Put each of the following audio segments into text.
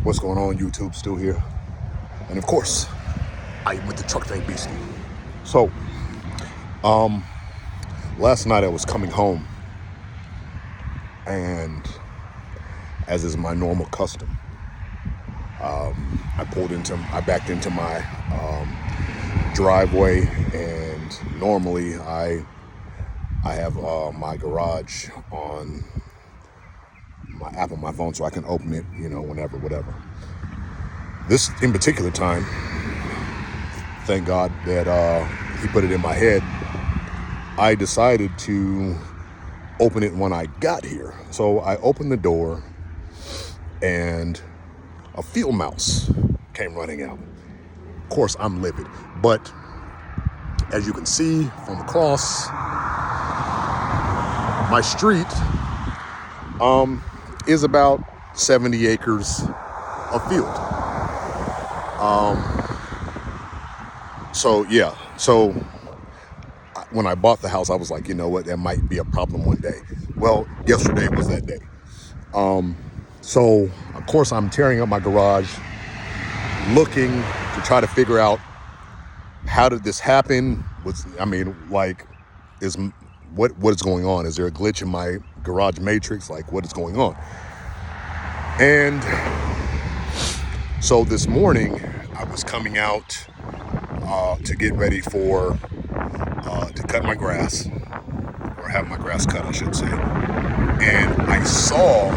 What's going on, YouTube? Still here. And of course, I am with the Truck Tank Beastie. So, last night I was coming home, and as is my normal custom, I backed into my driveway, and normally I have my garage on my app on my phone so I can open it, whenever, whatever. This in particular time, thank God that he put it in my head, I decided to open it when I got here. So I opened the door and a field mouse came running out. Of course, I'm livid, but as you can see from across my street, is about 70 acres of field. So when I bought the house, I was like, you know what, that might be a problem one day. Well, yesterday was that day. So of course I'm tearing up my garage, looking to try to figure out how did this happen? What is going on? Is there a glitch in my garage matrix? Like, what is going on? And so this morning I was coming out to get ready for to cut my grass, or have my grass cut, I should say. And I saw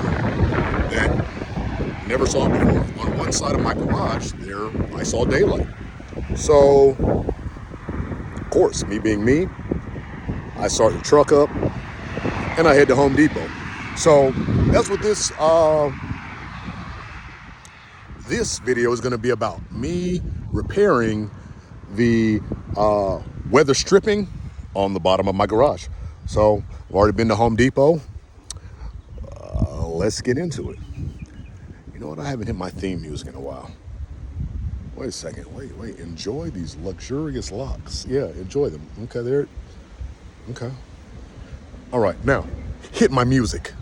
that, never saw it before. On one side of my garage there, I saw daylight. So, of course, me being me, I started the truck up and I head to Home Depot. So that's what this video is going to be about. Me repairing the weather stripping on the bottom of my garage. So I've already been to Home Depot. Let's get into it. You know what? I haven't hit my theme music in a while. Wait a second. Wait. Enjoy these luxurious locks. Yeah, enjoy them. Okay, there. Okay. All right, now hit my music.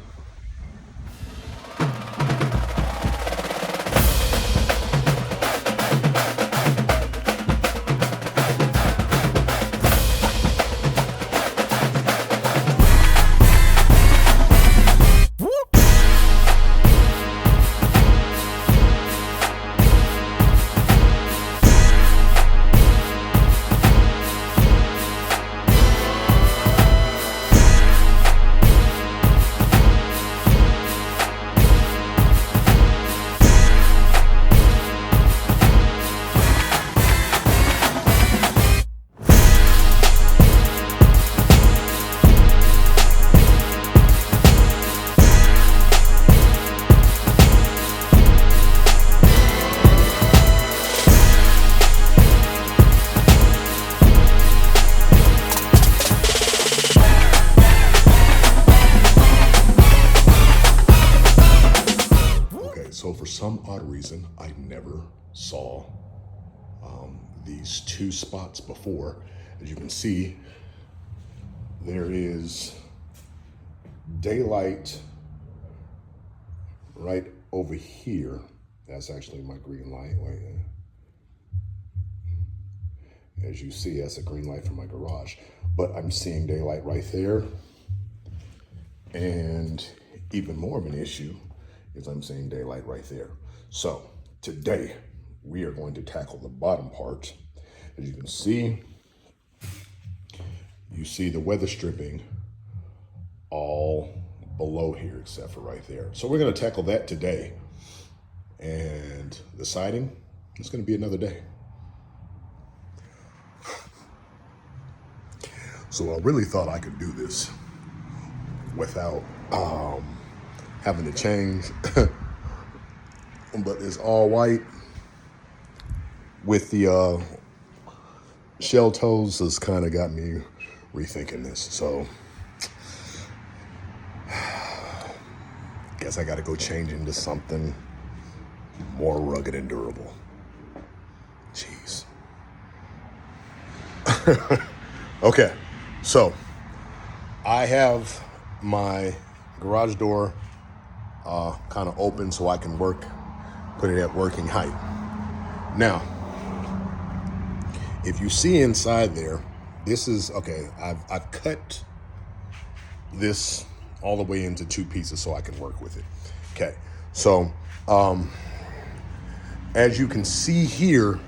So for some odd reason, I never saw these two spots before. As you can see, there is daylight right over here. That's actually my green light. As you see, that's a green light from my garage. But I'm seeing daylight right there. And even more of an issue is I'm seeing daylight right there. So today we are going to tackle the bottom part. As you can see, you see the weather stripping all below here except for right there. So we're going to tackle that today. And the siding, it's going to be another day. So I really thought I could do this without having to change, but it's all white with the shell toes. Has kind of got me rethinking this. So guess I got to go change into something more rugged and durable. Jeez. Okay, so I have my garage door kind of open so I can work put it at working height. Now, if you see inside there, this is, okay, I've cut this all the way into 2 pieces so I can work with it. Okay, so as you can see here,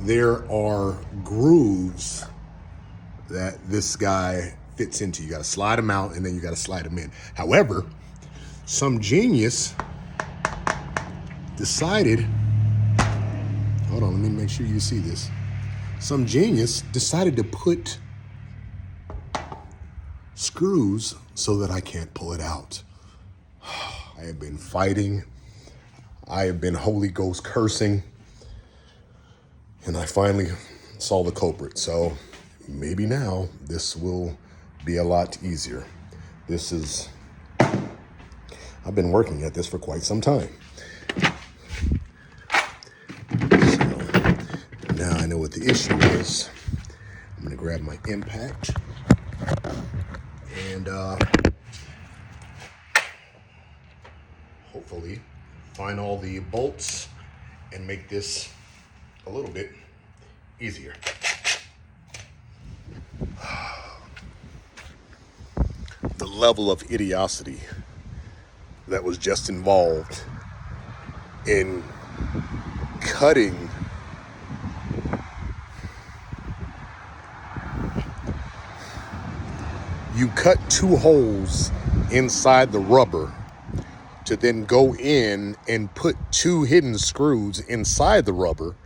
there are grooves that this guy fits into. You got to slide them out and then you got to slide them in. However, some genius decided, hold on, let me make sure you see this. Some genius decided to put screws so that I can't pull it out. I have been fighting. I have been Holy Ghost cursing. And I finally saw the culprit. So maybe now this will be a lot easier. I've been working at this for quite some time. So now I know what the issue is. I'm gonna grab my impact and hopefully find all the bolts and make this a little bit easier. The level of idiocy that was just involved in cutting you cut 2 holes inside the rubber to then go in and put 2 hidden screws inside the rubber.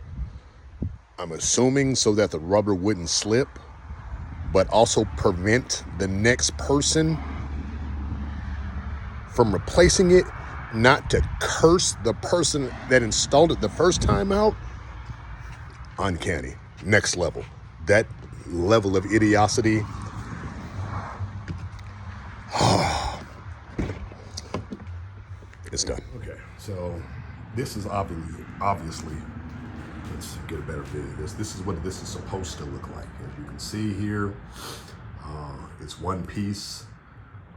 I'm assuming so that the rubber wouldn't slip, but also prevent the next person from replacing it, not to curse the person that installed it the first time out. Uncanny. Next level. That level of idiocy. It's done. Okay, so this is obviously, let's get a better view of this. This is what this is supposed to look like. As you can see here, it's one piece.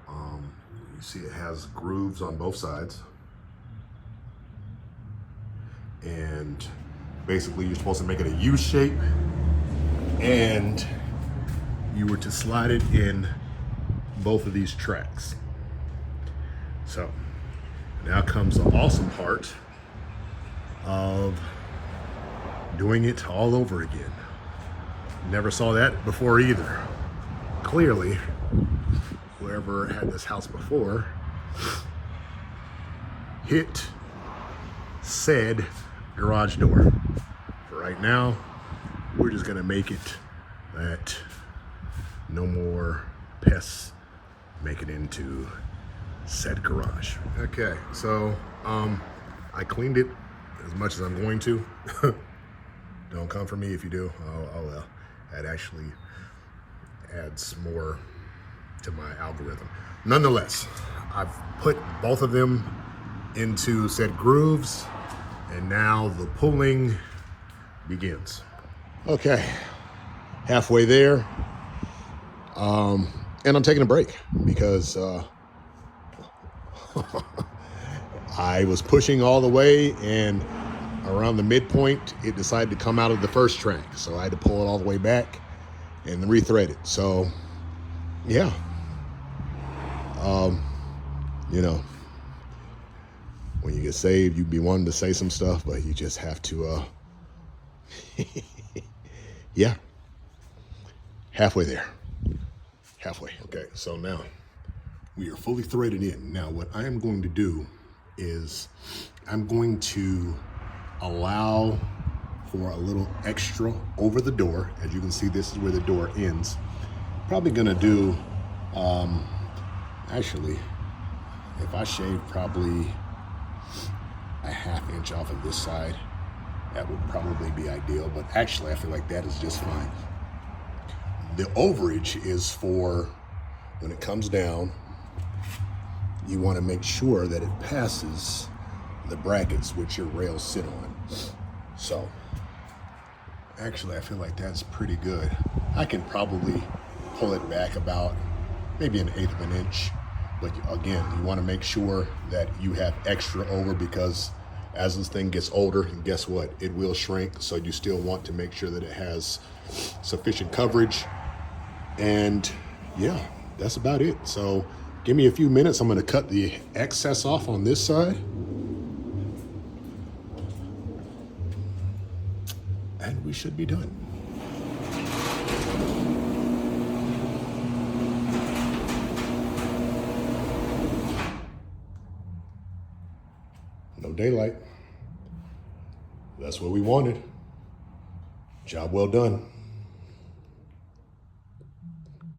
You see it has grooves on both sides. And basically you're supposed to make it a U shape, and you were to slide it in both of these tracks. So now comes the awesome part of doing it all over again. Never saw that before either. Clearly, whoever had this house before hit said garage door. For right now, we're just gonna make it that no more pests make it into said garage. Okay, so I cleaned it as much as I'm going to. Don't come for me if you do. Oh well, that actually adds more to my algorithm. Nonetheless, I've put both of them into said grooves, and now the pulling begins. Okay, halfway there, and I'm taking a break because I was pushing all the way, and around the midpoint, it decided to come out of the first track. So I had to pull it all the way back and rethread it. So, yeah. You know, when you get saved, you be wanting to say some stuff, but you just have to, yeah. Halfway there. Halfway. Okay, so now we are fully threaded in. Now, what I am going to do is I'm going to allow for a little extra over the door. As you can see, this is where the door ends. Probably gonna do, actually, if I shave probably a 1/2 inch off of this side, that would probably be ideal, but actually I feel like that is just fine. The overage is for when it comes down, you wanna make sure that it passes the brackets which your rails sit on. So, actually I feel like that's pretty good. I can probably pull it back about maybe 1/8 of an inch. But again, you want to make sure that you have extra over, because As this thing gets older, and guess what? It will shrink. So you still want to make sure that it has sufficient coverage. And yeah, that's about it. So give me a few minutes. I'm going to cut the excess off on this side. And we should be done. No daylight. That's what we wanted. Job well done.